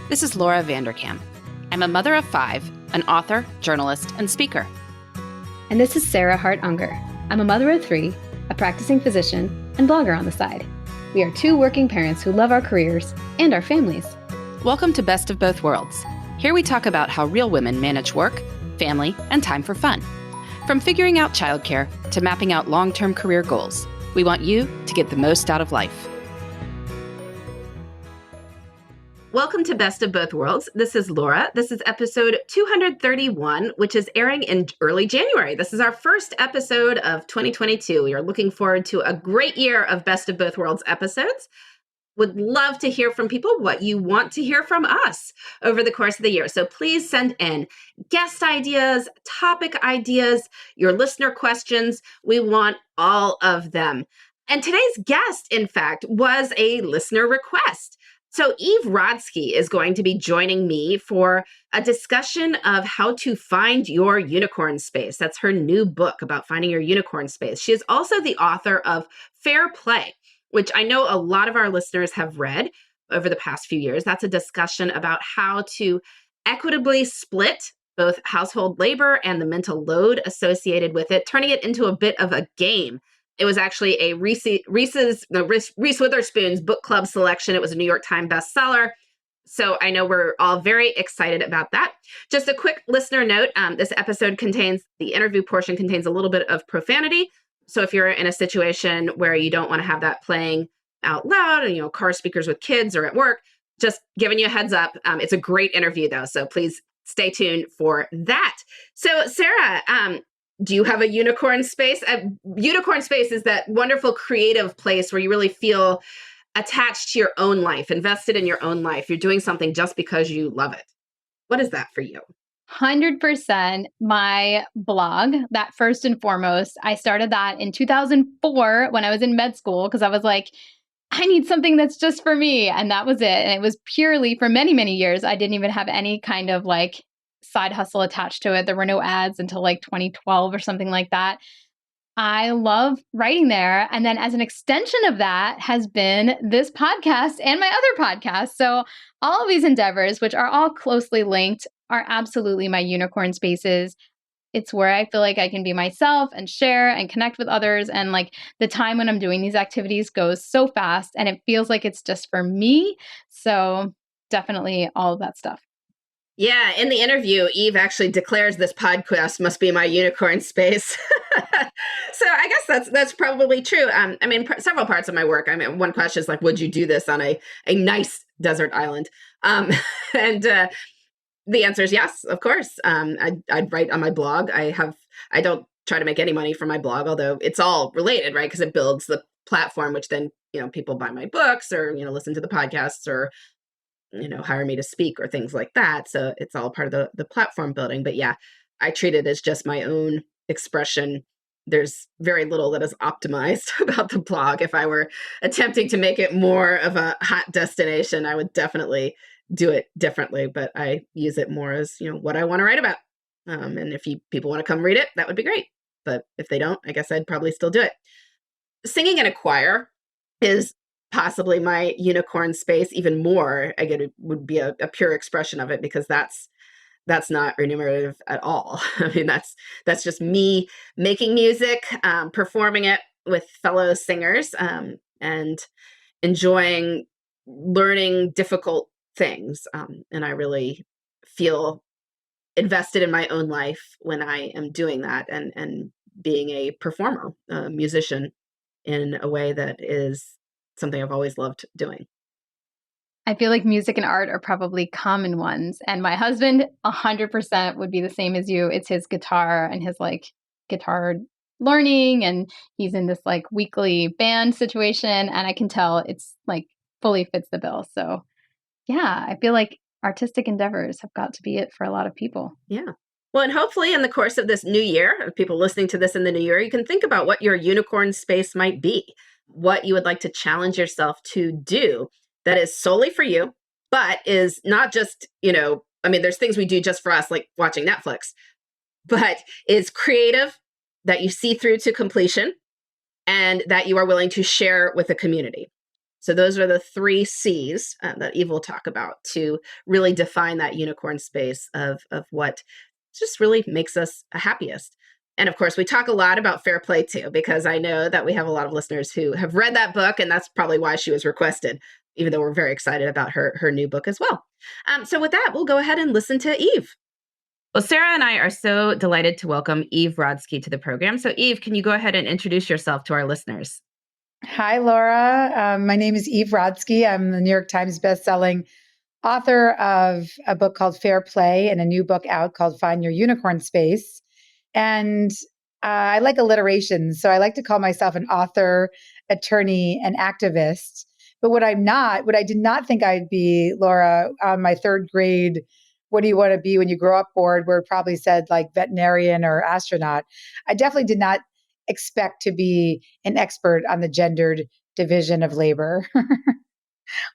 This is Laura Vanderkam. I'm a mother of 5, an author, journalist, and speaker. And this is Sarah Hart-Unger. I'm a mother of 3, a practicing physician, and blogger on the side. We are 2 working parents who love our careers and our families. Welcome to Best of Both Worlds. Here we talk about how real women manage work, family, and time for fun. From figuring out childcare to mapping out long-term career goals, we want you to get the most out of life. Welcome to Best of Both Worlds. This is Laura. This is episode 231, which is airing in early January. This is our first episode of 2022. We are looking forward to a great year of Best of Both Worlds episodes. Would love to hear from people what you want to hear from us over the course of the year. So please send in guest ideas, topic ideas, your listener questions. We want all of them. And today's guest, in fact, was a listener request. So Eve Rodsky is going to be joining me for a discussion of how to find your unicorn space. That's her new book about finding your unicorn space. She is also the author of Fair Play, which I know a lot of our listeners have read over the past few years. That's a discussion about how to equitably split both household labor and the mental load associated with it, turning it into a bit of a game. It was actually a Reese Witherspoon's book club selection. It was a New York Times bestseller. So I know we're all very excited about that. Just a quick listener note, this episode the interview portion contains a little bit of profanity. So if you're in a situation where you don't want to have that playing out loud, and car speakers with kids or at work, just giving you a heads up. It's a great interview though, so please stay tuned for that. So Sarah, do you have a unicorn space? Unicorn space is that wonderful creative place where you really feel attached to your own life, invested in your own life. You're doing something just because you love it. What is that for you? 100% my blog, that first and foremost. I started that in 2004 when I was in med school because I was like, I need something that's just for me. And that was it. And it was purely for many, many years. I didn't even have any kind of side hustle attached to it. There were no ads until 2012 or something like that. I love writing there. And then as an extension of that has been this podcast and my other podcast. So all of these endeavors, which are all closely linked, are absolutely my unicorn spaces. It's where I feel like I can be myself and share and connect with others. And the time when I'm doing these activities goes so fast and it feels like it's just for me. So definitely all of that stuff. Yeah, in the interview, Eve actually declares this podcast must be my unicorn space. So I guess that's probably true. Several parts of my work. One question is would you do this on a nice desert island? And the answer is yes, of course. I'd write on my blog. I don't try to make any money from my blog, although it's all related, right? Because it builds the platform, which then people buy my books or listen to the podcasts or hire me to speak or things like that. So it's all part of the platform building. But yeah, I treat it as just my own expression. There's very little that is optimized about the blog. If I were attempting to make it more of a hot destination, I would definitely do it differently. But I use it more as, what I want to write about. And if people want to come read it, that would be great. But if they don't, I guess I'd probably still do it. Singing in a choir is possibly my unicorn space even more. Again, it would be a pure expression of it because that's not remunerative at all. That's just me making music, performing it with fellow singers, and enjoying learning difficult things. And I really feel invested in my own life when I am doing that and being a performer, a musician in a way that is something I've always loved doing. I feel like music and art are probably common ones. And my husband 100% would be the same as you. It's his guitar and his guitar learning. And he's in this weekly band situation. And I can tell it's fully fits the bill. So yeah, I feel like artistic endeavors have got to be it for a lot of people. Yeah. Well, and hopefully in the course of this new year, people listening to this in the new year, you can think about what your unicorn space might be, what you would like to challenge yourself to do that is solely for you, but is not just, there's things we do just for us, like watching Netflix, but is creative, that you see through to completion, and that you are willing to share with the community. So those are the 3 C's that Eve will talk about to really define that unicorn space of what just really makes us happiest. And of course, we talk a lot about fair play too, because I know that we have a lot of listeners who have read that book, and that's probably why she was requested, even though we're very excited about her new book as well. So with that, we'll go ahead and listen to Eve. Well, Sarah and I are so delighted to welcome Eve Rodsky to the program. So Eve, can you go ahead and introduce yourself to our listeners? Hi, Laura. My name is Eve Rodsky. I'm the New York Times bestselling author of a book called Fair Play and a new book out called Find Your Unicorn Space. And I like alliteration. So I like to call myself an author, attorney, and activist. But what I'm not, what I did not think I'd be, Laura, on my third grade, what do you want to be when you grow up board, where it probably said like veterinarian or astronaut. I definitely did not expect to be an expert on the gendered division of labor,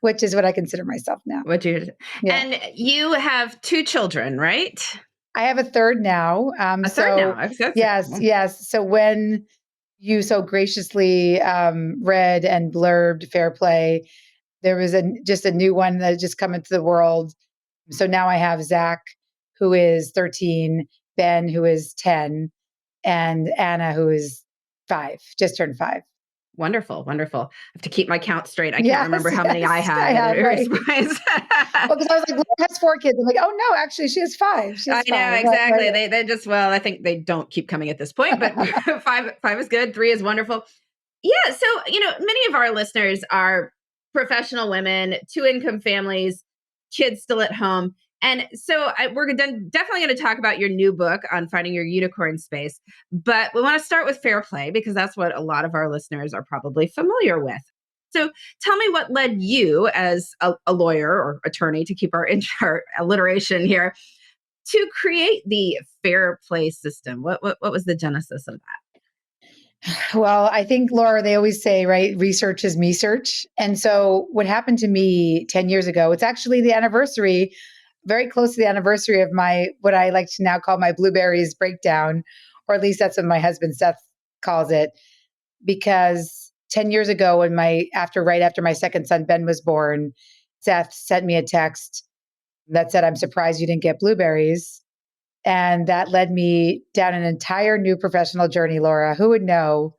which is what I consider myself now. Yeah. And you have 2 children, right? I have a third now. A third now. Yes. So when you so graciously read and blurbed Fair Play, there was just a new one that had just come into the world. So now I have Zach, who is 13, Ben, who is 10, and Anna, who is 5, just turned 5. Wonderful. I have to keep my count straight. I can't remember how many I had. Right. Well, because I was like, Laura has 4 kids. I'm like, oh no, actually she has 5. She has I know, 5. exactly. Right. They just, well, I think they don't keep coming at this point, but 5 is good. 3 is wonderful. Yeah. So, many of our listeners are professional women, 2-income families, kids still at home. And so we're definitely going to talk about your new book on finding your unicorn space. But we want to start with Fair Play, because that's what a lot of our listeners are probably familiar with. So tell me what led you, as a lawyer or attorney, to keep our alliteration here, to create the Fair Play system. What was the genesis of that? Well, I think, Laura, they always say, right, research is me search. And so what happened to me 10 years ago, it's actually the anniversary, very close to the anniversary of what I like to now call my blueberries breakdown, or at least that's what my husband Seth calls it. Because 10 years ago, right after my second son, Ben, was born, Seth sent me a text that said, "I'm surprised you didn't get blueberries." And that led me down an entire new professional journey, Laura. Who would know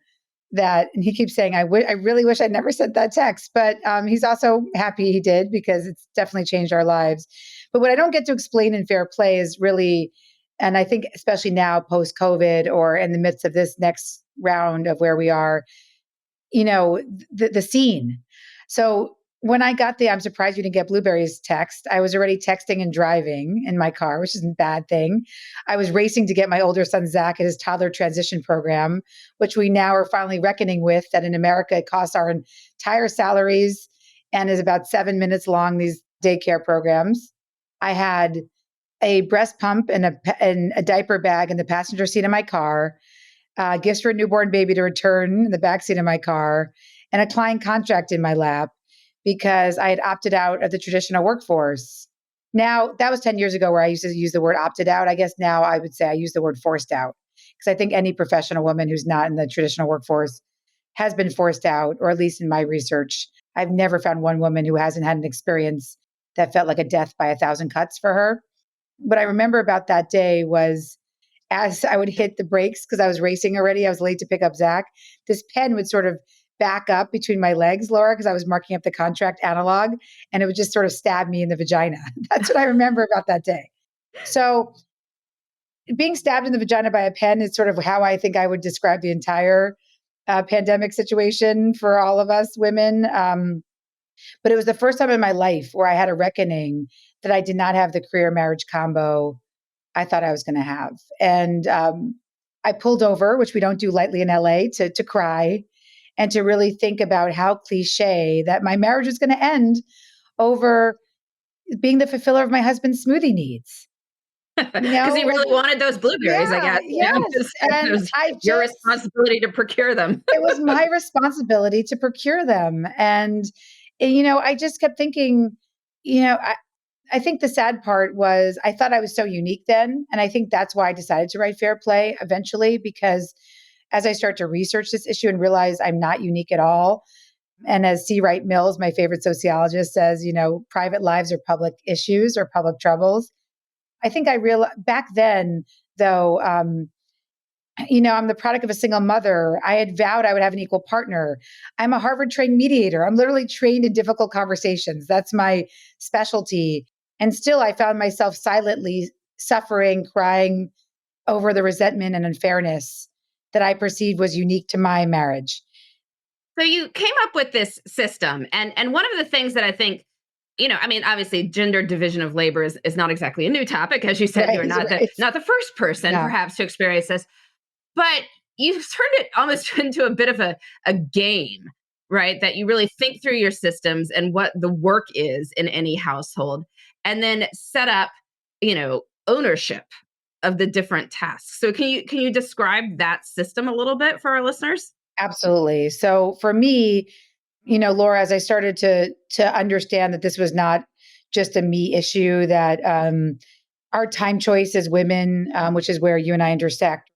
that? And he keeps saying, I really wish I'd never sent that text. But he's also happy he did, because it's definitely changed our lives. But what I don't get to explain in Fair Play is really, and I think especially now post-COVID, or in the midst of this next round of where we are, the scene. So when I got the "I'm surprised you didn't get blueberries" text, I was already texting and driving in my car, which isn't a bad thing. I was racing to get my older son, Zach, at his toddler transition program, which we now are finally reckoning with, that in America, it costs our entire salaries and is about 7 minutes long, these daycare programs. I had a breast pump and a diaper bag in the passenger seat of my car, gifts for a newborn baby to return in the backseat of my car, and a client contract in my lap, because I had opted out of the traditional workforce. Now, that was 10 years ago, where I used to use the word opted out. I guess now I would say I use the word forced out, because I think any professional woman who's not in the traditional workforce has been forced out, or at least in my research, I've never found one woman who hasn't had an experience that felt like a death by 1,000 cuts for her. What I remember about that day was, as I would hit the brakes, because I was racing already, I was late to pick up Zach, this pen would sort of back up between my legs, Laura, because I was marking up the contract analog, and it would just sort of stab me in the vagina. That's what I remember about that day. So being stabbed in the vagina by a pen is sort of how I think I would describe the entire pandemic situation for all of us women. But it was the first time in my life where I had a reckoning that I did not have the career marriage combo I thought I was going to have. And I pulled over, which we don't do lightly in LA, to cry and to really think about how cliche that my marriage was going to end over being the fulfiller of my husband's smoothie needs. Because he really wanted those blueberries, I guess. Yes. And it was your responsibility to procure them. It was my responsibility to procure them. And, I just kept thinking, I think the sad part was I thought I was so unique then. And I think that's why I decided to write Fair Play eventually, because as I start to research this issue and realize I'm not unique at all, And as C. Wright Mills, my favorite sociologist, says, private lives are public issues or public troubles. I think I realized back then, though, I'm the product of a single mother. I had vowed I would have an equal partner. I'm a Harvard trained mediator. I'm literally trained in difficult conversations. That's my specialty. And still, I found myself silently suffering, crying over the resentment and unfairness that I perceived was unique to my marriage. So you came up with this system. And one of the things that I think, obviously gender division of labor is not exactly a new topic. As you said, Right, you're not right. not the first person Yeah. perhaps to experience this. But you've turned it almost into a bit of a game, right? That you really think through your systems and what the work is in any household, and then set up, ownership of the different tasks. So can you describe that system a little bit for our listeners? Absolutely. So for me, Laura, as I started to understand that this was not just a me issue, that our time choice as women, which is where you and I intersect,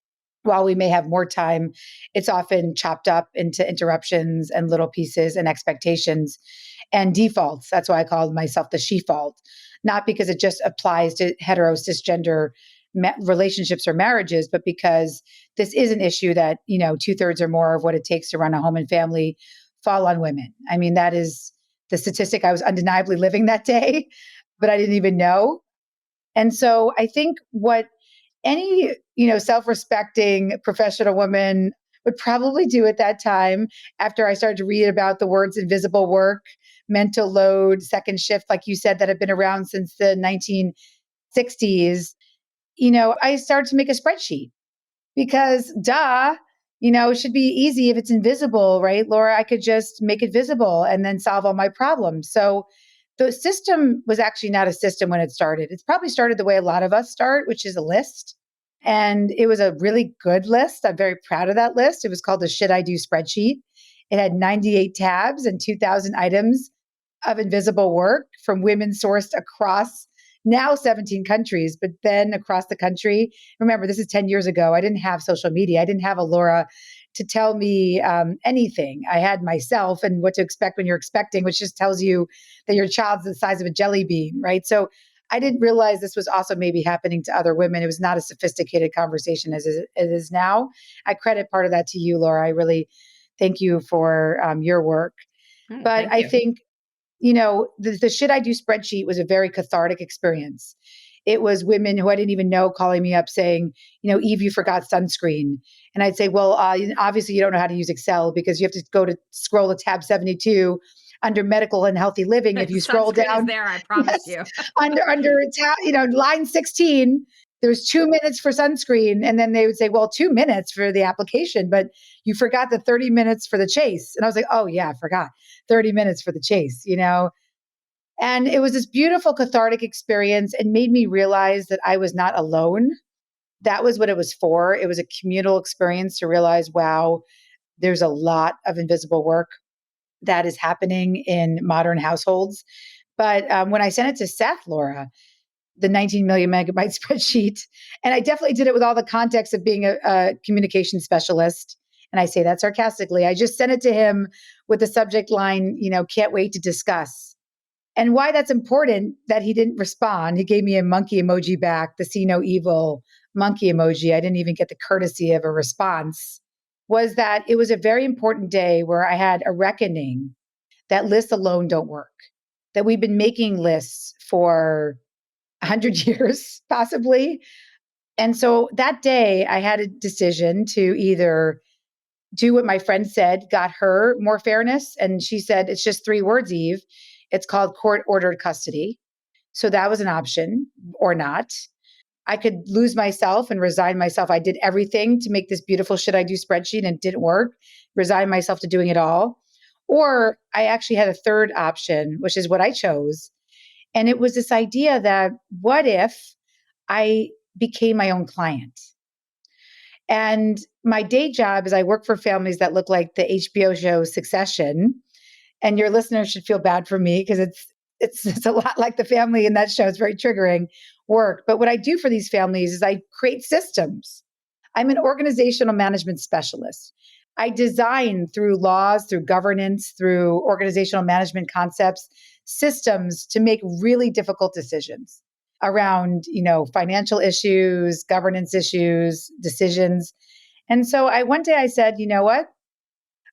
while we may have more time, it's often chopped up into interruptions and little pieces and expectations and defaults. That's why I called myself the she fault, not because it just applies to hetero cisgender relationships or marriages, but because this is an issue that, 2/3 or more of what it takes to run a home and family fall on women. I mean, that is the statistic I was undeniably living that day, but I didn't even know. And so I think what any, self-respecting professional woman would probably do at that time, after I started to read about the words invisible work, mental load, second shift, like you said, that have been around since the 1960s, I started to make a spreadsheet because it should be easy if it's invisible, right, Laura? I could just make it visible and then solve all my problems. So the system was actually not a system when it started. It's probably started the way a lot of us start, which is a list. And it was a really good list. I'm very proud of that list. It was called the Should I Do spreadsheet. It had 98 tabs and 2,000 items of invisible work from women sourced across now 17 countries, but then across the country. Remember, this is 10 years ago. I didn't have social media. I didn't have a Laura to tell me anything. I had myself and what to expect when you're expecting, which just tells you that your child's the size of a jelly bean, right? So I didn't realize this was also maybe happening to other women. It was not a sophisticated conversation as it is now. I credit part of that to you, Laura. I really thank you for your work. But I think, the Should I Do spreadsheet was a very cathartic experience. It was women who I didn't even know calling me up saying, Eve, you forgot sunscreen. And I'd say, well, obviously you don't know how to use Excel because you have to scroll to tab 72 under medical and healthy living. If you scroll down is there, I promise you. under tab, line 16, there's 2 minutes for sunscreen. And then they would say, well, 2 minutes for the application, but you forgot the 30 minutes for the chase. And I was like, oh yeah, I forgot 30 minutes for the chase, And it was this beautiful cathartic experience and made me realize that I was not alone. That was what it was for. It was a communal experience to realize, wow, there's a lot of invisible work that is happening in modern households. But when I sent it to Seth, Laura, the 19 million megabyte spreadsheet, and I definitely did it with all the context of being a communication specialist. And I say that sarcastically. I just sent it to him with the subject line, can't wait to discuss. And why that's important that he didn't respond. He gave me a monkey emoji back, the see no evil monkey emoji. I didn't even get the courtesy of a response. Was that it was a very important day where I had a reckoning that lists alone don't work, that we've been making lists for 100 years, possibly. And so that day I had a decision to either do what my friend said got her more fairness. And she said, it's just 3 words, Eve. It's called court ordered custody. So that was an option or not. I could lose myself and resign myself. I did everything to make this beautiful Should I Do spreadsheet and it didn't work. Resign myself to doing it all. Or I actually had a third option, which is what I chose. And it was this idea that what if I became my own client? And my day job is I work for families that look like the HBO show Succession. And your listeners should feel bad for me because it's a lot like the family in that show. It's very triggering work. But what I do for these families is I create systems. I'm an organizational management specialist. I design through laws, through governance, through organizational management concepts, systems to make really difficult decisions around, financial issues, governance issues, decisions. And so one day I said, you know what?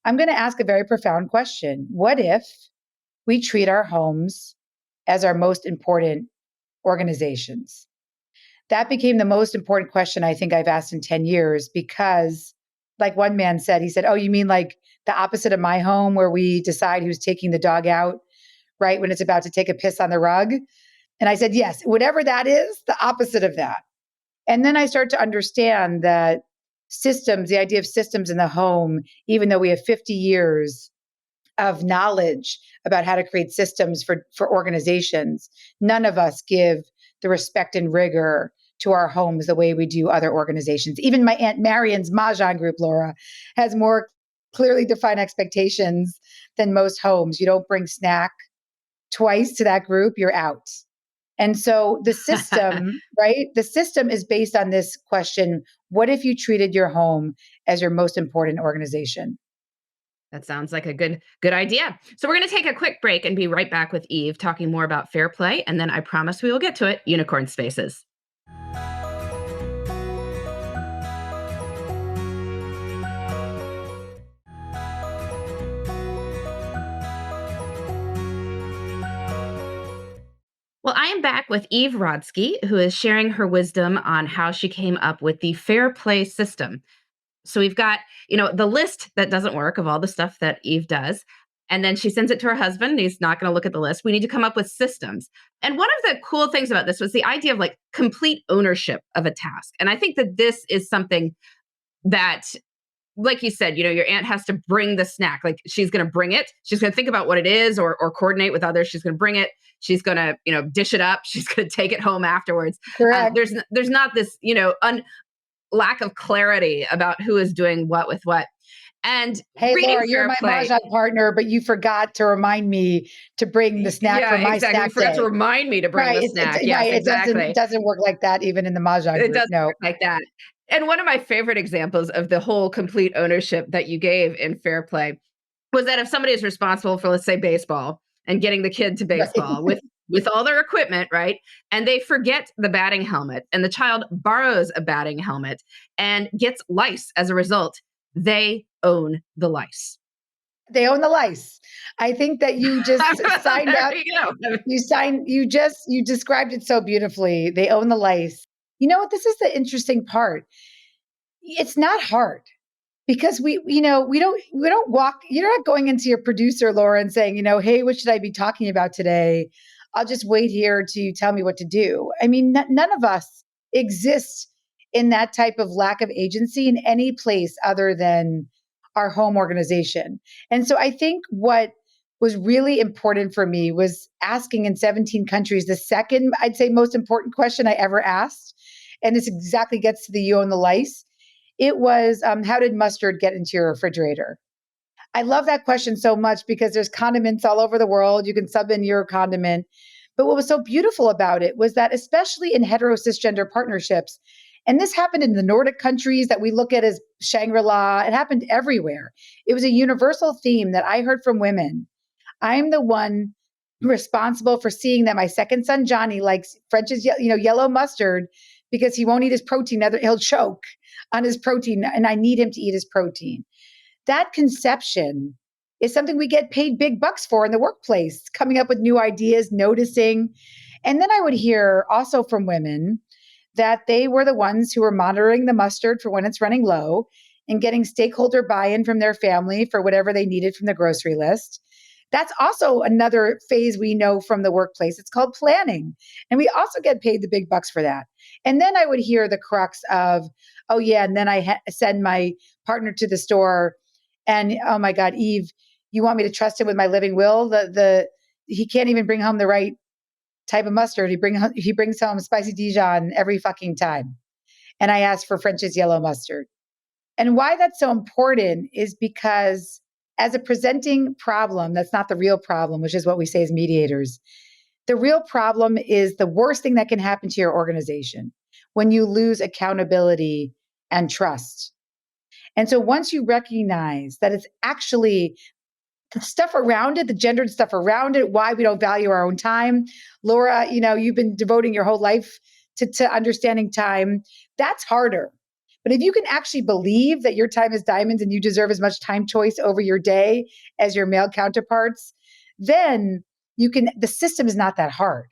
I'm going to ask a very profound question. What if we treat our homes as our most important organizations? That became the most important question I think I've asked in 10 years because, like one man said, he said, oh, you mean like the opposite of my home where we decide who's taking the dog out, right? When it's about to take a piss on the rug? And I said, yes, whatever that is, the opposite of that. And then I started to understand that systems, the idea of systems in the home, even though we have 50 years of knowledge about how to create systems for organizations, none of us give the respect and rigor to our homes the way we do other organizations. Even my Aunt Marion's Mahjong group, Laura, has more clearly defined expectations than most homes. You don't bring snack twice to that group, you're out. And so the system, right? The system is based on this question: what if you treated your home as your most important organization? That sounds like a good idea. So we're going to take a quick break and be right back with Eve talking more about fair play. And then I promise we will get to it, unicorn spaces. Well, I am back with Eve Rodsky, who is sharing her wisdom on how she came up with the fair play system. So we've got, the list that doesn't work of all the stuff that Eve does. And then she sends it to her husband. He's not going to look at the list. We need to come up with systems. And one of the cool things about this was the idea of like complete ownership of a task. And I think that this is something that, like you said, your aunt has to bring the snack. Like she's going to bring it. She's going to think about what it is or coordinate with others. She's going to bring it. She's going to, dish it up. She's going to take it home afterwards. Correct. There's not this, lack of clarity about who is doing what with what. And hey, reading Laura, you're fair my play, Mahjong partner, but you forgot to remind me to bring the snack for my exactly. You snack forgot day. to remind me to bring Right. the snack. Yes, Right. It exactly. doesn't work like that even in the Mahjong It group. doesn't No. work like that. And one of my favorite examples of the whole complete ownership that you gave in fair play was that if somebody is responsible for, let's say, baseball and getting the kid to baseball Right. with all their equipment, right? And they forget the batting helmet and the child borrows a batting helmet and gets lice as a result, they own the lice. They own the lice. I think that you just signed There up. you go. You described it so beautifully. They own the lice. You know what? This is the interesting part. It's not hard. Because we don't walk, you're not going into your producer, Laura, and saying, hey, what should I be talking about today? I'll just wait here to tell me what to do. I mean, none of us exist in that type of lack of agency in any place other than our home organization. And so I think what was really important for me was asking in 17 countries the second, I'd say, most important question I ever asked. And this exactly gets to the you own the lice. It was, how did mustard get into your refrigerator? I love that question so much because there's condiments all over the world. You can sub in your condiment. But what was so beautiful about it was that, especially in hetero cisgender partnerships, and this happened in the Nordic countries that we look at as Shangri-La, it happened everywhere. It was a universal theme that I heard from women. I'm the one responsible for seeing that my second son, Johnny, likes French's, yellow mustard because he won't eat his protein. He'll choke on his protein, and I need him to eat his protein. That conception is something we get paid big bucks for in the workplace, coming up with new ideas, noticing. And then I would hear also from women that they were the ones who were monitoring the mustard for when it's running low and getting stakeholder buy-in from their family for whatever they needed from the grocery list. That's also another phase we know from the workplace. It's called planning. And we also get paid the big bucks for that. And then I would hear the crux of, oh, yeah. And then I send my partner to the store and, oh my God, Eve, you want me to trust him with my living will? He can't even bring home the right type of mustard. He brings home spicy Dijon every fucking time. And I asked for French's yellow mustard. And why that's so important is because as a presenting problem, that's not the real problem, which is what we say as mediators. The real problem is the worst thing that can happen to your organization when you lose accountability and trust. And so once you recognize that it's actually the stuff around it, the gendered stuff around it, why we don't value our own time. Laura, you've been devoting your whole life to understanding time. That's harder. But if you can actually believe that your time is diamonds and you deserve as much time choice over your day as your male counterparts, then the system is not that hard,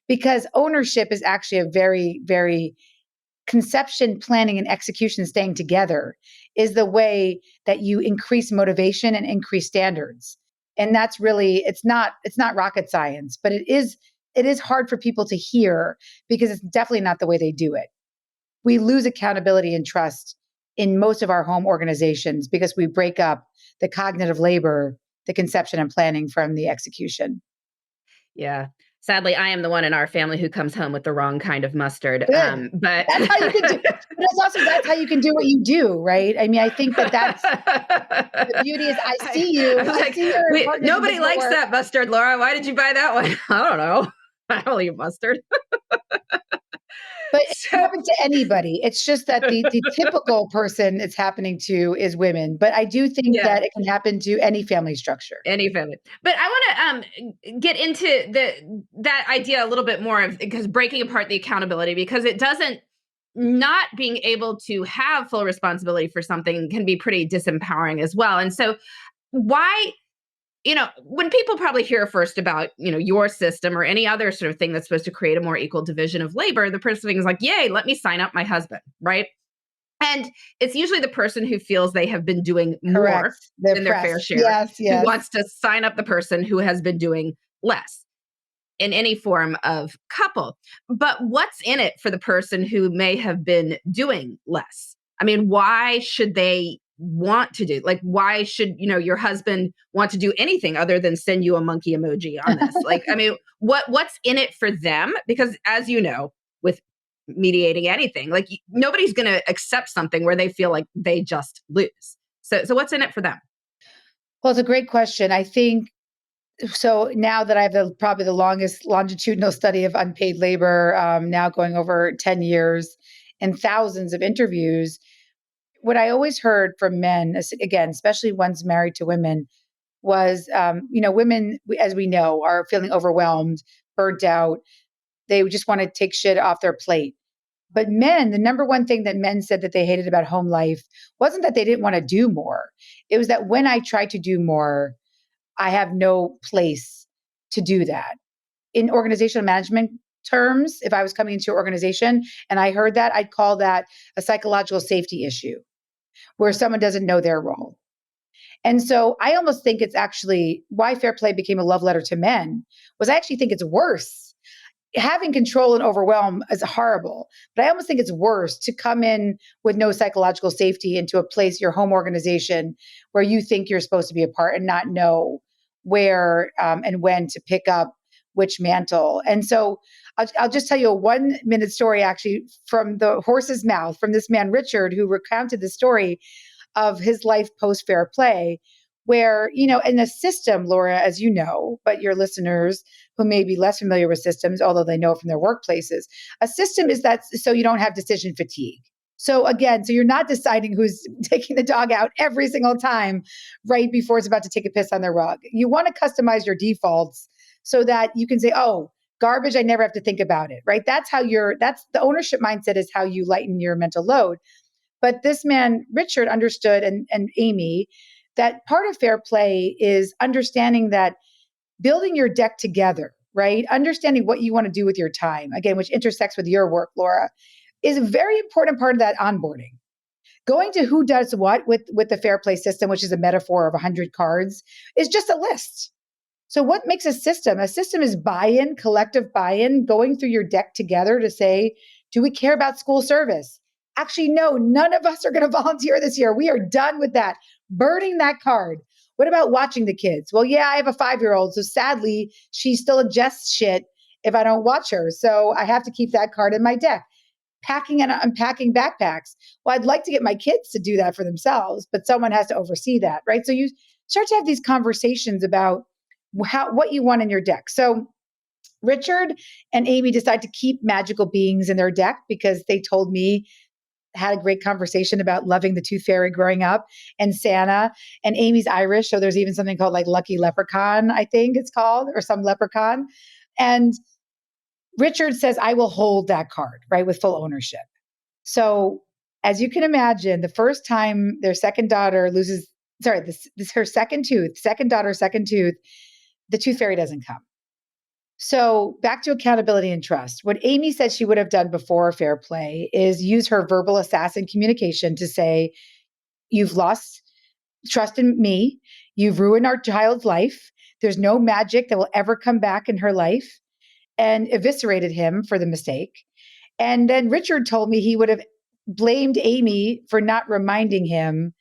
because ownership is actually a very, very conception, planning, and execution staying together is the way that you increase motivation and increase standards. And that's really, it's not rocket science, but it is hard for people to hear, because it's definitely not the way they do it. We lose accountability and trust in most of our home organizations because we break up the cognitive labor, the conception and planning from the execution. Yeah. Sadly, I am the one in our family who comes home with the wrong kind of mustard. Good. But That's how you can do. But it's also that's how you can do what you do, right? I mean, I think that's the beauty is I see you. I'm I like, see your nobody likes work. that mustard, Laura. Why did you buy that one? I don't know. I don't eat mustard. But it can happen to anybody. It's just that the typical person it's happening to is women. But I do think Yeah. that it can happen to any family structure. Any family. But I want to get into that idea a little bit more, of because breaking apart the accountability, because it doesn't, not being able to have full responsibility for something can be pretty disempowering as well. And so why, when people probably hear first about, your system or any other sort of thing that's supposed to create a more equal division of labor, the person is like, yay, let me sign up my husband, right? And it's usually the person who feels they have been doing Correct. more They're than their fair pressed. share, Yes, who yes. wants to sign up the person who has been doing less in any form of couple. But what's in it for the person who may have been doing less? I mean, why should they want to do, like, why should, your husband want to do anything other than send you a monkey emoji on this? Like, I mean, what's in it for them? Because as you know, with mediating anything, like, nobody's going to accept something where they feel like they just lose. So what's in it for them? Well, it's a great question. I think so. Now that I have probably the longest longitudinal study of unpaid labor, now going over 10 years and thousands of interviews, what I always heard from men, again, especially ones married to women, was, women, as we know, are feeling overwhelmed, burnt out. They just want to take shit off their plate. But men, the number one thing that men said that they hated about home life wasn't that they didn't want to do more. It was that when I tried to do more, I have no place to do that. In organizational management terms, if I was coming into your organization and I heard that, I'd call that a psychological safety issue where someone doesn't know their role. And so I almost think it's actually why fair play became a love letter to men was I actually think it's worse. Having control and overwhelm is horrible, but I almost think it's worse to come in with no psychological safety into a place, your home organization, where you think you're supposed to be a part and not know where and when to pick up which mantle. And so I'll just tell you a 1 minute story actually from the horse's mouth from this man, Richard, who recounted the story of his life post fair play, where, in a system, Laura, as you know, but your listeners who may be less familiar with systems, although they know it from their workplaces, a system is that so you don't have decision fatigue. So again, so you're not deciding who's taking the dog out every single time right before it's about to take a piss on the rug. You want to customize your defaults so that you can say, oh, garbage, I never have to think about it, right? That's the ownership mindset is how you lighten your mental load. But this man, Richard, understood, and Amy, that part of fair play is understanding that building your deck together, right? Understanding what you want to do with your time, again, which intersects with your work, Laura, is a very important part of that onboarding. Going to who does what with the fair play system, which is a metaphor of 100 cards, is just a list. So what makes a system? A system is buy-in, collective buy-in, going through your deck together to say, do we care about school service? Actually, no, none of us are going to volunteer this year. We are done with that. Burning that card. What about watching the kids? Well, yeah, I have a 5-year-old. So sadly, she still adjusts shit if I don't watch her. So I have to keep that card in my deck. Packing and unpacking backpacks. Well, I'd like to get my kids to do that for themselves, but someone has to oversee that, right? So you start to have these conversations about what you want in your deck. So Richard and Amy decide to keep magical beings in their deck because they told me had a great conversation about loving the tooth fairy growing up and Santa, and Amy's Irish. So there's even something called like Lucky Leprechaun, I think it's called, or some leprechaun. And Richard says, I will hold that card, right, with full ownership. So as you can imagine, the first time their second daughter loses, this her second tooth, second daughter, second tooth, the tooth fairy doesn't come. So back to accountability and trust. What Amy said she would have done before fair play is use her verbal assassin communication to say, you've lost trust in me. You've ruined our child's life. There's no magic that will ever come back in her life, and eviscerated him for the mistake. And then Richard told me he would have blamed Amy for not reminding him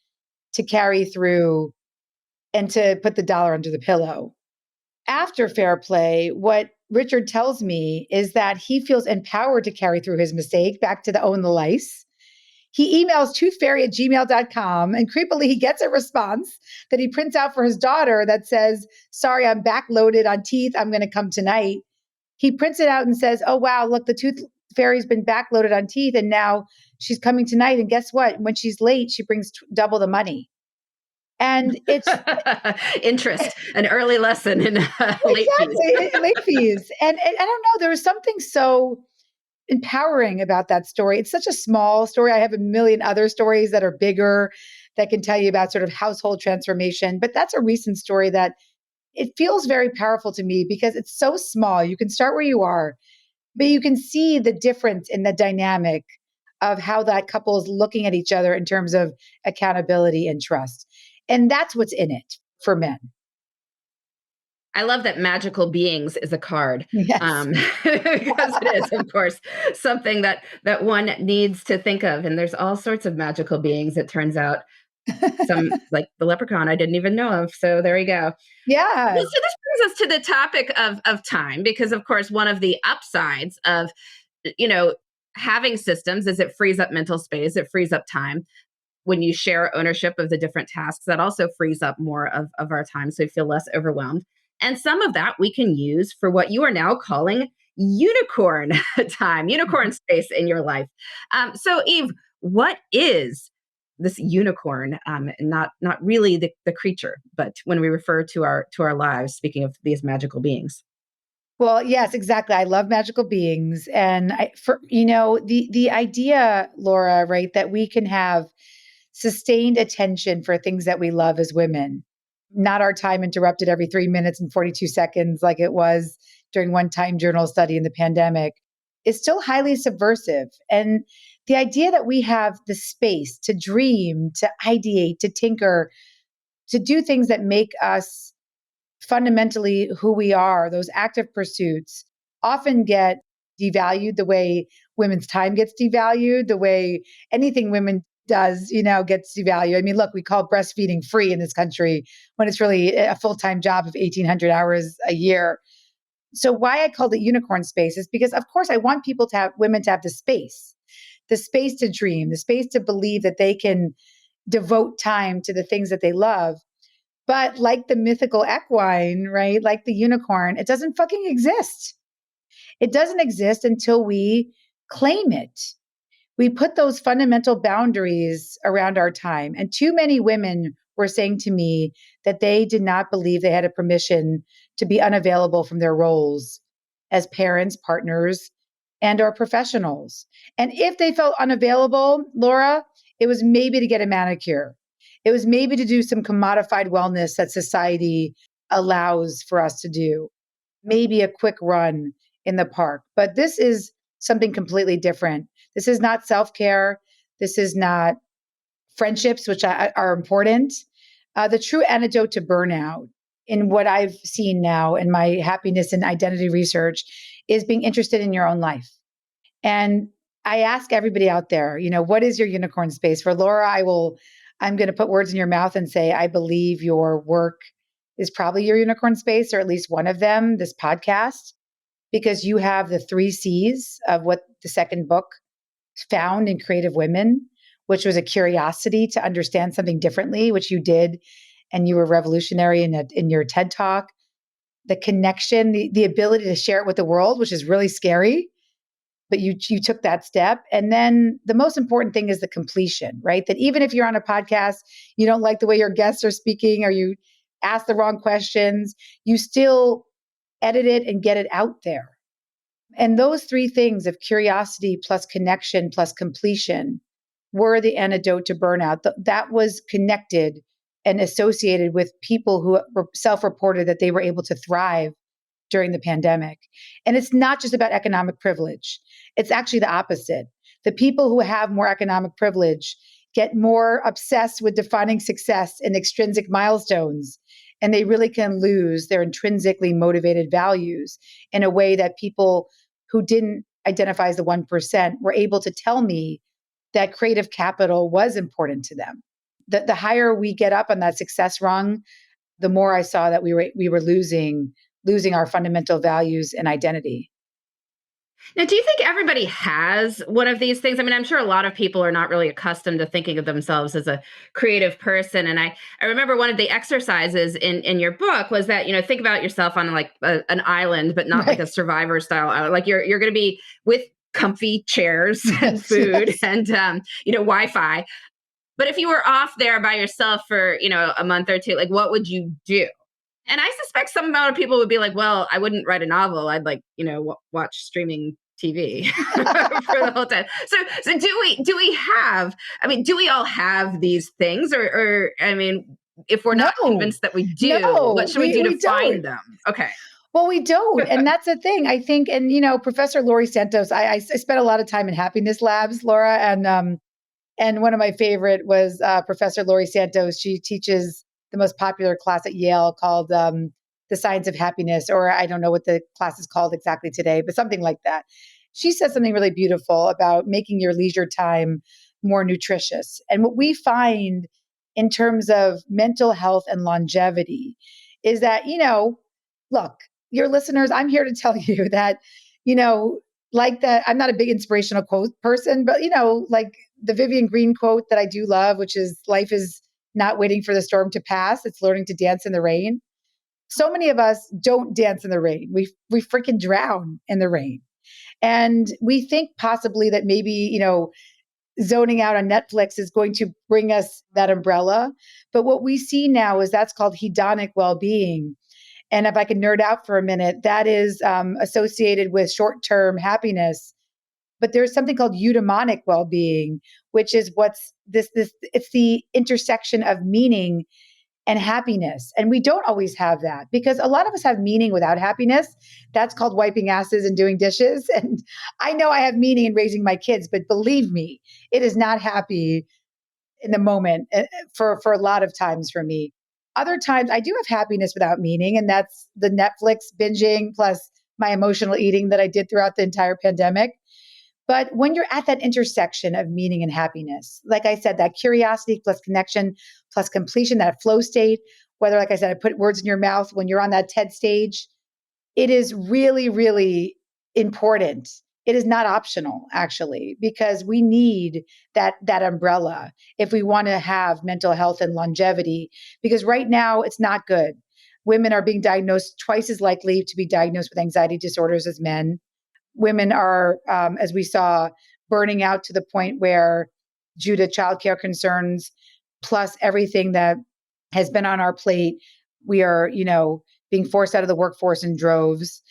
to carry through and to put the dollar under the pillow. After fair play, what Richard tells me is that he feels empowered to carry through his mistake, back to the own the lice. He emails toothfairy@gmail.com, and creepily he gets a response that he prints out for his daughter that says, sorry, I'm backloaded on teeth. I'm going to come tonight. He prints it out and says, oh, wow, look, the tooth fairy's been backloaded on teeth and now she's coming tonight. And guess what? When she's late, she brings double the money. And it's interest, an early lesson in late fees. Late fees. And I don't know, there was something so empowering about that story. It's such a small story. I have a million other stories that are bigger that can tell you about sort of household transformation. But that's a recent story that it feels very powerful to me because it's so small. You can start where you are, but you can see the difference in the dynamic of how that couple is looking at each other in terms of accountability and trust. And that's what's in it for men. I love that magical beings is a card. Yes. Because it is, of course, something that one needs to think of. And there's all sorts of magical beings, it turns out. Some like the leprechaun I didn't even know of. So there you go. Yeah. So this brings us to the topic of time, because of course, one of the upsides of, having systems is it frees up mental space, it frees up time. When you share ownership of the different tasks, that also frees up more of our time. So you feel less overwhelmed. And some of that we can use for what you are now calling unicorn time, unicorn space in your life. So Eve, what is this unicorn? Not really the creature, but when we refer to our lives, speaking of these magical beings. Well, yes, exactly. I love magical beings. And the idea, Laura, right, that we can have sustained attention for things that we love as women, not our time interrupted every 3 minutes and 42 seconds like it was during one Time Journal study in the pandemic, is still highly subversive. And the idea that we have the space to dream, to ideate, to tinker, to do things that make us fundamentally who we are, those active pursuits often get devalued the way women's time gets devalued, the way anything women does, gets devalued. I mean, look, we call breastfeeding free in this country when it's really a full-time job of 1,800 hours a year. So why I called it unicorn space is because, of course, I want women to have the space to dream, the space to believe that they can devote time to the things that they love. But like the mythical equine, right? Like the unicorn, it doesn't fucking exist. It doesn't exist until we claim it. We put those fundamental boundaries around our time. And too many women were saying to me that they did not believe they had a permission to be unavailable from their roles as parents, partners, and or professionals. And if they felt unavailable, Laura, it was maybe to get a manicure. It was maybe to do some commodified wellness that society allows for us to do. Maybe a quick run in the park. But this is something completely different. This is not self-care. This is not friendships, which are important. The true antidote to burnout, in what I've seen now in my happiness and identity research, is being interested in your own life. And I ask everybody out there, what is your unicorn space? For Laura, I'm going to put words in your mouth and say, I believe your work is probably your unicorn space, or at least one of them, this podcast, because you have the 3 C's of what the second book found in Creative Women, which was a curiosity to understand something differently, which you did. And you were revolutionary in your TED Talk. The connection, the ability to share it with the world, which is really scary, but you took that step. And then the most important thing is the completion, right? That even if you're on a podcast, you don't like the way your guests are speaking or you ask the wrong questions, you still edit it and get it out there. And those three things of curiosity plus connection plus completion were the antidote to burnout. That was connected and associated with people who were self-reported that they were able to thrive during the pandemic. And it's not just about economic privilege. It's actually the opposite. The people who have more economic privilege get more obsessed with defining success in extrinsic milestones, and they really can lose their intrinsically motivated values in a way that people who didn't identify as the 1% were able to tell me that creative capital was important to them. The higher we get up on that success rung, the more I saw that we were losing our fundamental values and identity. Now, do you think everybody has one of these things? I mean, I'm sure a lot of people are not really accustomed to thinking of themselves as a creative person. And I remember one of the exercises in your book was that, think about yourself on like an island, but not like a survivor style island. Like you're going to be with comfy chairs and food and, Wi-Fi. But if you were off there by yourself for, a month or two, like what would you do? And I suspect some amount of people would be like, well, I wouldn't write a novel. I'd like, watch streaming TV for the whole time. So do we have, do we all have these things or if we're not convinced that we do, what should we do to find them? Okay. Well, we don't. And that's the thing, I think. And, Professor Laurie Santos, I spent a lot of time in happiness labs, Laura. And one of my favorite was Professor Laurie Santos. She teaches the most popular class at Yale called The Science of Happiness, or I don't know what the class is called exactly today, but something like that. She says something really beautiful about making your leisure time more nutritious. And what we find in terms of mental health and longevity is that, look, your listeners, I'm here to tell you that, like that, I'm not a big inspirational quote person, but, like the Vivian Green quote that I do love, which is life is not waiting for the storm to pass. It's learning to dance in the rain. So many of us don't dance in the rain. We freaking drown in the rain. And we think possibly that maybe, zoning out on Netflix is going to bring us that umbrella. But what we see now is that's called hedonic well-being. And if I can nerd out for a minute, that is associated with short-term happiness. But there's something called eudaimonic well-being, which is what's this, it's the intersection of meaning and happiness. And we don't always have that because a lot of us have meaning without happiness. That's called wiping asses and doing dishes. And I know I have meaning in raising my kids, but believe me, it is not happy in the moment for a lot of times for me. Other times I do have happiness without meaning, and that's the Netflix binging plus my emotional eating that I did throughout the entire pandemic. But when you're at that intersection of meaning and happiness, like I said, that curiosity plus connection plus completion, that flow state, whether, like I said, I put words in your mouth when you're on that TED stage, it is really, really important. It is not optional, actually, because we need that umbrella if we want to have mental health and longevity, because right now it's not good. Women are being diagnosed twice as likely to be diagnosed with anxiety disorders as men. Women are, as we saw, burning out to the point where, due to childcare concerns, plus everything that has been on our plate, we are, being forced out of the workforce in droves.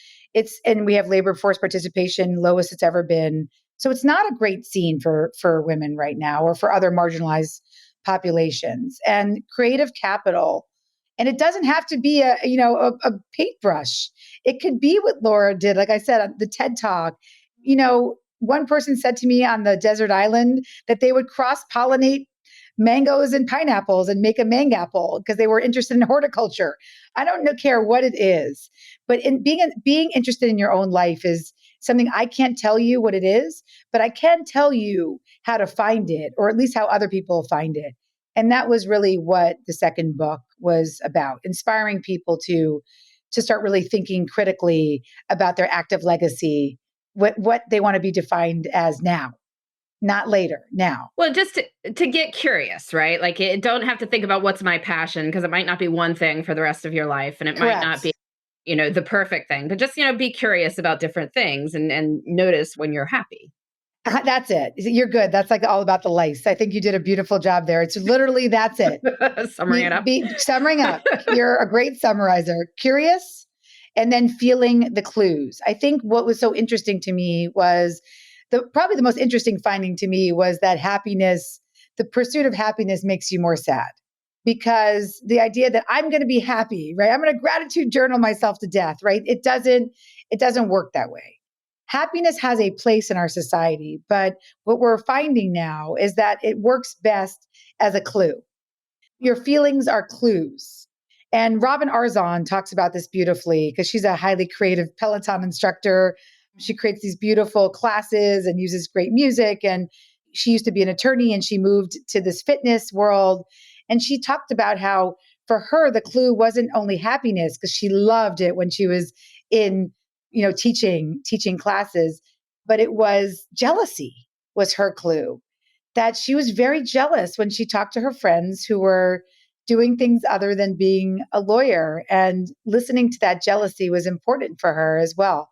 And we have labor force participation lowest it's ever been. So it's not a great scene for women right now, or for other marginalized populations. And creative capital. And it doesn't have to be a paintbrush. It could be what Laura did. Like I said, on the TED Talk, one person said to me on the desert island that they would cross-pollinate mangoes and pineapples and make a mangapple because they were interested in horticulture. I don't care what it is, but in being interested in your own life is something I can't tell you what it is, but I can tell you how to find it, or at least how other people find it. And that was really what the second book was about, inspiring people to start really thinking critically about their active legacy, what they want to be defined as now, not later, now. Well, just to get curious, right? Like, don't have to think about what's my passion, because it might not be one thing for the rest of your life, and it might not be the perfect thing, but just, be curious about different things and notice when you're happy. That's it. You're good. That's like all about the lice. I think you did a beautiful job there. It's literally that's it. Summing it up. Summing up. You're a great summarizer. Curious and then feeling the clues. I think what was so interesting to me was probably the most interesting finding to me was that happiness, the pursuit of happiness makes you more sad. Because the idea that I'm going to be happy, right? I'm going to gratitude journal myself to death, right? It doesn't work that way. Happiness has a place in our society, but what we're finding now is that it works best as a clue. Your feelings are clues. And Robin Arzon talks about this beautifully because she's a highly creative Peloton instructor. She creates these beautiful classes and uses great music. And she used to be an attorney and she moved to this fitness world. And she talked about how for her, the clue wasn't only happiness because she loved it when she was in teaching classes, but it was jealousy was her clue. That she was very jealous when she talked to her friends who were doing things other than being a lawyer, and listening to that jealousy was important for her as well.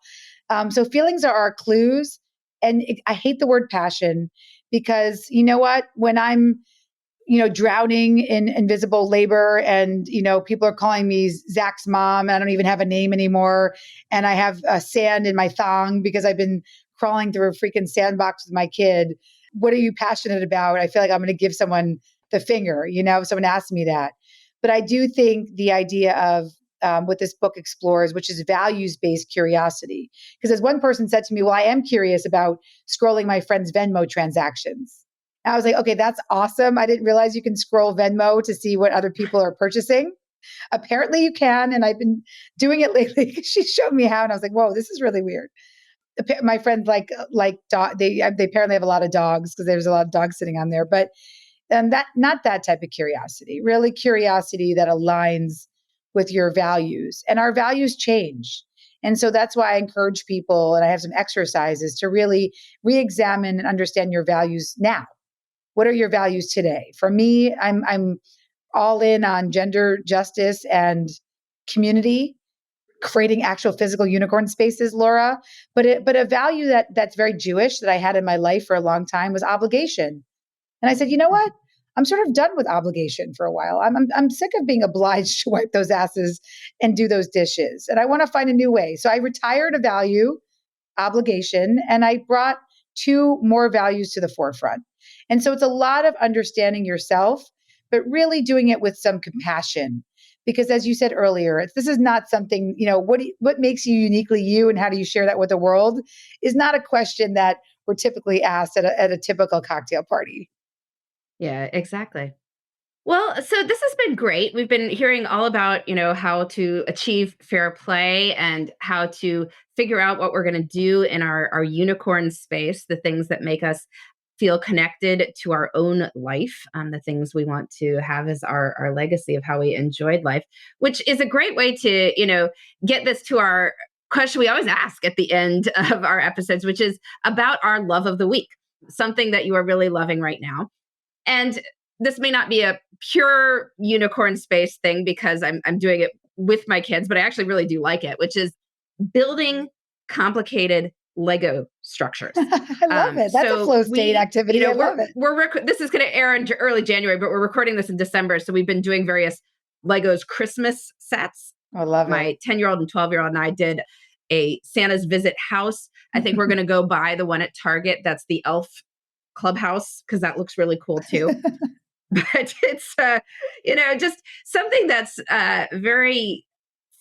So feelings are our clues. And I hate the word passion because you know what? When I'm drowning in invisible labor and, people are calling me Zach's mom. And I don't even have a name anymore. And I have sand in my thong because I've been crawling through a freaking sandbox with my kid. What are you passionate about? I feel like I'm going to give someone the finger, if someone asks me that. But I do think the idea of what this book explores, which is values-based curiosity. Because as one person said to me, well, I am curious about scrolling my friend's Venmo transactions. I was like, okay, that's awesome. I didn't realize you can scroll Venmo to see what other people are purchasing. Apparently you can. And I've been doing it lately because she showed me how. And I was like, whoa, this is really weird. My friends like dog, they apparently have a lot of dogs because there's a lot of dogs sitting on there. But that not that type of curiosity, really curiosity that aligns with your values. And our values change. And so that's why I encourage people, and I have some exercises to really re-examine and understand your values now. What are your values today? For me, I'm all in on gender justice and community, creating actual physical unicorn spaces, Laura. But a value that's very Jewish that I had in my life for a long time was obligation. And I said, you know what? I'm sort of done with obligation for a while. I'm sick of being obliged to wipe those asses and do those dishes. And I want to find a new way. So I retired a value, obligation, and I brought two more values to the forefront. And so it's a lot of understanding yourself, but really doing it with some compassion. Because as you said earlier, this is not something, what makes you uniquely you and how do you share that with the world is not a question that we're typically asked at a typical cocktail party. Yeah, exactly. Well, so this has been great. We've been hearing all about, how to achieve fair play and how to figure out what we're going to do in our unicorn space, the things that make us feel connected to our own life, the things we want to have as our legacy of how we enjoyed life, which is a great way to, get this to our question we always ask at the end of our episodes, which is about our love of the week, something that you are really loving right now. And this may not be a pure unicorn space thing because I'm doing it with my kids, but I actually really do like it, which is building complicated Lego structures. I love it. That's a flow state activity. I love it. This is going to air in early January, but we're recording this in December. So we've been doing various Legos Christmas sets. I love it. My 10-year-old and 12-year-old and I did a Santa's Visit house. I think we're going to go buy the one at Target. That's the elf clubhouse because that looks really cool too. But it's, just something that's very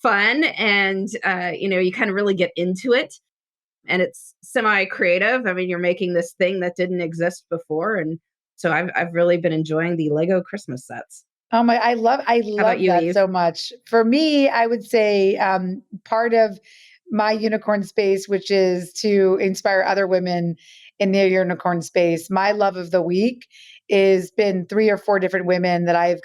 fun and, you kind of really get into it. And it's semi-creative. I mean, you're making this thing that didn't exist before. And so I've really been enjoying the Lego Christmas sets. Oh my, I love you, that Eve? so much. For me, I would say part of my unicorn space, which is to inspire other women in their unicorn space. My love of the week is been 3 or 4 different women that I've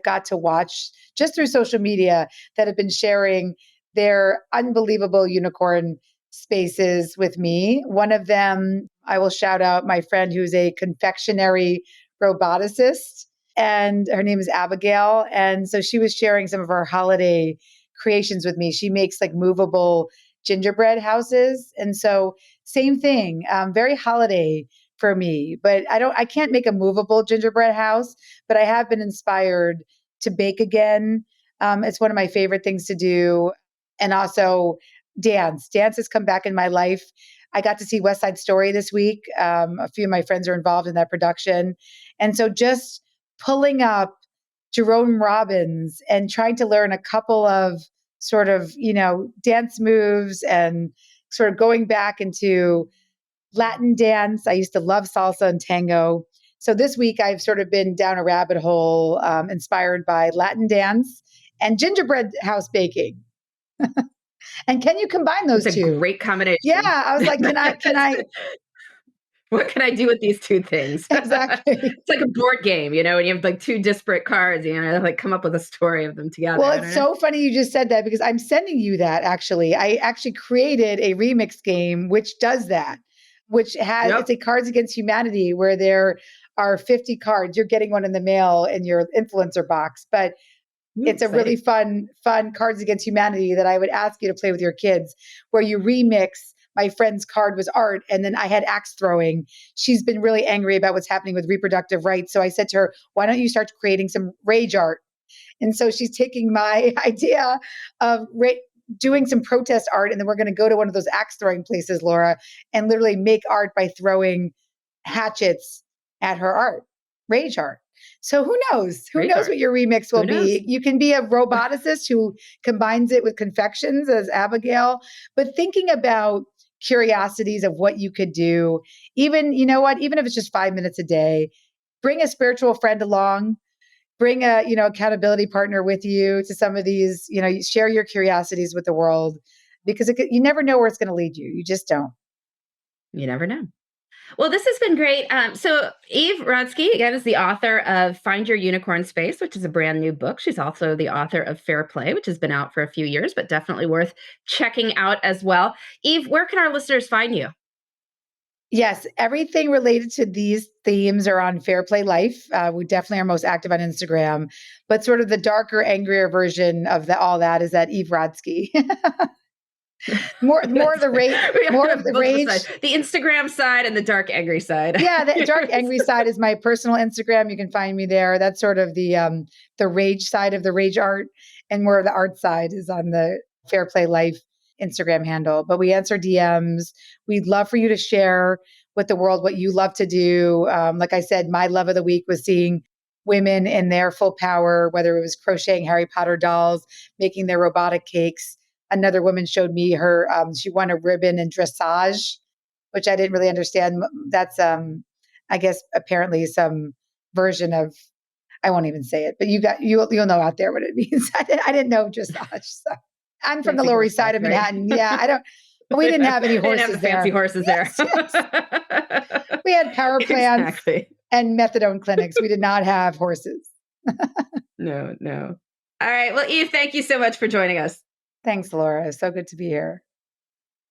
got to watch just through social media that have been sharing their unbelievable unicorn spaces with me. One of them, I will shout out my friend who's a confectionery roboticist, and her name is Abigail. And so she was sharing some of her holiday creations with me. She makes like movable gingerbread houses. And so same thing, very holiday for me, but I can't make a movable gingerbread house, but I have been inspired to bake again. It's one of my favorite things to do. And also dance. Dance has come back in my life. I got to see West Side Story this week. A few of my friends are involved in that production. And so just pulling up Jerome Robbins and trying to learn a couple of sort of, dance moves and sort of going back into Latin dance. I used to love salsa and tango. So this week I've sort of been down a rabbit hole, inspired by Latin dance and gingerbread house baking. And can you combine those It's a two? great combination. Yeah, I was like, can I? What can I do with these two things? Exactly. It's like a board game, and you have like two disparate cards, like come up with a story of them together. Well, it's so funny you just said that because I'm sending you that actually. I actually created a remix game which does that, which has, it's a Cards Against Humanity where there are 50 cards. You're getting one in the mail in your influencer box, but it's a really fun Cards Against Humanity that I would ask you to play with your kids, where you remix. My friend's card was art, and then I had axe throwing. She's been really angry about what's happening with reproductive rights. So I said to her, why don't you start creating some rage art? And so she's taking my idea of doing some protest art, and then we're going to go to one of those axe throwing places, Laura, and literally make art by throwing hatchets at her art, rage art. So who knows? Who knows what your remix will be? You can be a roboticist who combines it with confections as Abigail, but thinking about curiosities of what you could do, even, even if it's just 5 minutes a day, bring a spiritual friend along, bring a, accountability partner with you to some of these, share your curiosities with the world, because you never know where it's going to lead you. You just don't. You never know. Well, this has been great. So Eve Rodsky, again, is the author of Find Your Unicorn Space, which is a brand new book. She's also the author of Fair Play, which has been out for a few years, but definitely worth checking out as well. Eve, where can our listeners find you? Yes, everything related to these themes are on Fair Play Life. We definitely are most active on Instagram, but sort of the darker, angrier version of all that is at Eve Rodsky. more of the rage, the Instagram side and the dark angry side. Yeah, the dark angry side is my personal Instagram. You can find me there. That's sort of the rage side of the rage art, and more of the art side is on the Fair Play Life Instagram handle. But we answer DMs. We'd love for you to share with the world what you love to do. Like I said, my love of the week was seeing women in their full power, whether it was crocheting Harry Potter dolls, making their robotic cakes. Another woman showed me her, she won a ribbon in dressage, which I didn't really understand. That's, I guess, apparently some version of, I won't even say it, but you'll know out there what it means. I didn't know dressage. So I'm from the Lower East Side of Manhattan. Right? Yeah, we didn't have any horses didn't have the fancy horses there. Yes. We had power plants and methadone clinics. We did not have horses. No. All right. Well, Eve, thank you so much for joining us. Thanks, Laura. So good to be here.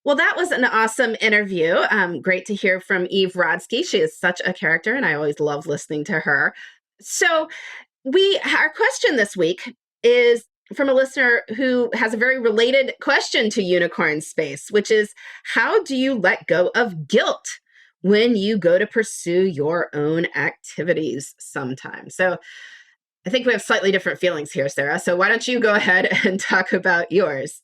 Well, that was an awesome interview. Great to hear from Eve Rodsky. She is such a character, and I always love listening to her. So our question this week is from a listener who has a very related question to Unicorn Space, which is, how do you let go of guilt when you go to pursue your own activities sometimes? So I think we have slightly different feelings here, Sarah. So why don't you go ahead and talk about yours?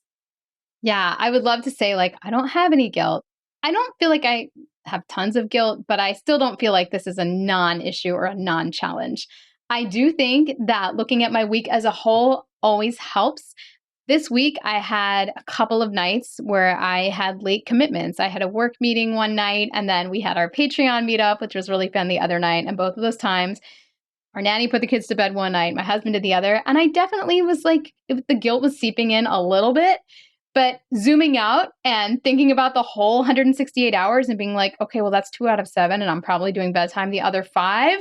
Yeah, I would love to say, I don't have any guilt. I don't feel like I have tons of guilt, but I still don't feel like this is a non-issue or a non-challenge. I do think that looking at my week as a whole always helps. This week, I had a couple of nights where I had late commitments. I had a work meeting one night, and then we had our Patreon meetup, which was really fun the other night. And both of those times, our nanny put the kids to bed one night, my husband did the other. And I definitely was the guilt was seeping in a little bit. But zooming out and thinking about the whole 168 hours and being like, okay, well, that's 2 out of 7, and I'm probably doing bedtime the other 5,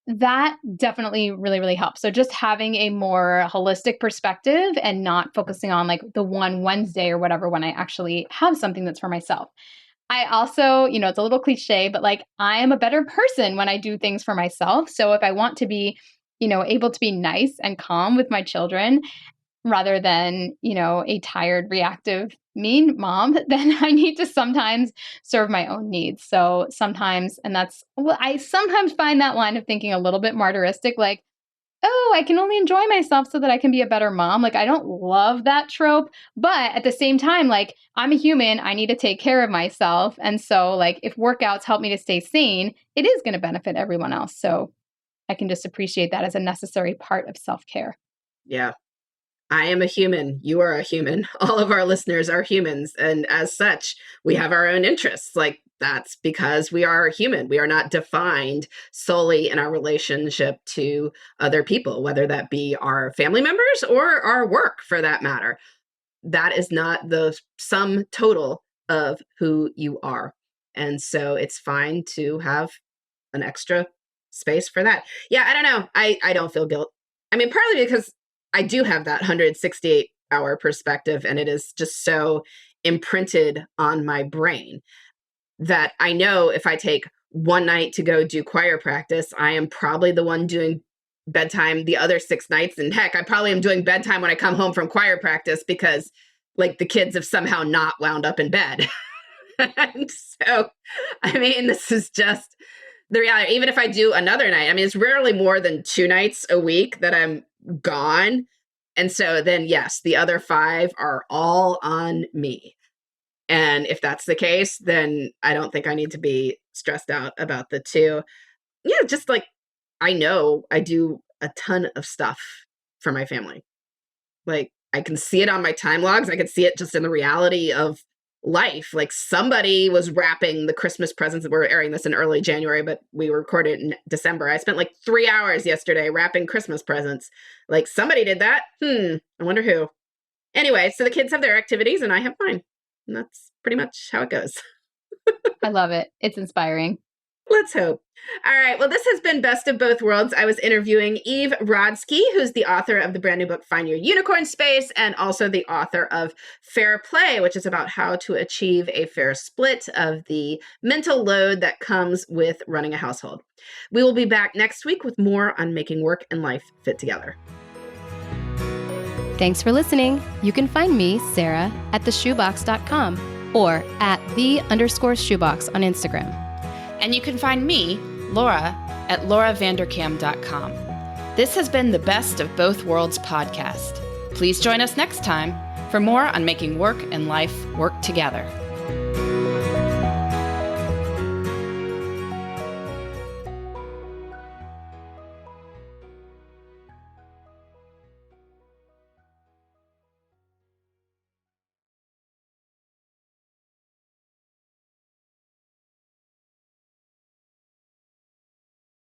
that definitely really, really helps. So just having a more holistic perspective and not focusing on the one Wednesday or whatever when I actually have something that's for myself. I also, it's a little cliche, but I am a better person when I do things for myself. So if I want to be, able to be nice and calm with my children, rather than, a tired, reactive, mean mom, then I need to sometimes serve my own needs. So sometimes, I sometimes find that line of thinking a little bit martyristic, like, oh, I can only enjoy myself so that I can be a better mom. Like, I don't love that trope. But at the same time, like, I'm a human. I need to take care of myself. And so, like, if workouts help me to stay sane, it is going to benefit everyone else. So I can just appreciate that as a necessary part of self-care. Yeah. I am a human. You are a human. All of our listeners are humans. And as such, we have our own interests. Like, that's because we are human. We are not defined solely in our relationship to other people, whether that be our family members or our work for that matter. That is not the sum total of who you are. And so it's fine to have an extra space for that. Yeah, I don't know. I don't feel guilt. I mean, partly because I do have that 168-hour perspective, and it is just so imprinted on my brain that I know if I take one night to go do choir practice, I am probably the one doing bedtime the other 6 nights. And heck, I probably am doing bedtime when I come home from choir practice because like the kids have somehow not wound up in bed. And so, I mean, this is just the reality. Even if I do another night, I mean, it's rarely more than 2 nights a week that I'm gone. And so then, yes, the other 5 are all on me. And if that's the case, then I don't think I need to be stressed out about the 2. Yeah, just like I know I do a ton of stuff for my family. Like I can see it on my time logs. I can see it just in the reality of life. Like somebody was wrapping the Christmas presents. We're airing this in early January, but we recorded in December. I spent like 3 hours yesterday wrapping Christmas presents. Like somebody did that. I wonder who. Anyway, so the kids have their activities and I have mine. And that's pretty much how it goes. I love it. It's inspiring. Let's hope. All right. Well, this has been Best of Both Worlds. I was interviewing Eve Rodsky, who's the author of the brand new book, Find Your Unicorn Space, and also the author of Fair Play, which is about how to achieve a fair split of the mental load that comes with running a household. We will be back next week with more on making work and life fit together. Thanks for listening. You can find me, Sarah, at theshoebox.com or at @the_shoebox on Instagram. And you can find me, Laura, at lauravanderkam.com. This has been the Best of Both Worlds podcast. Please join us next time for more on making work and life work together.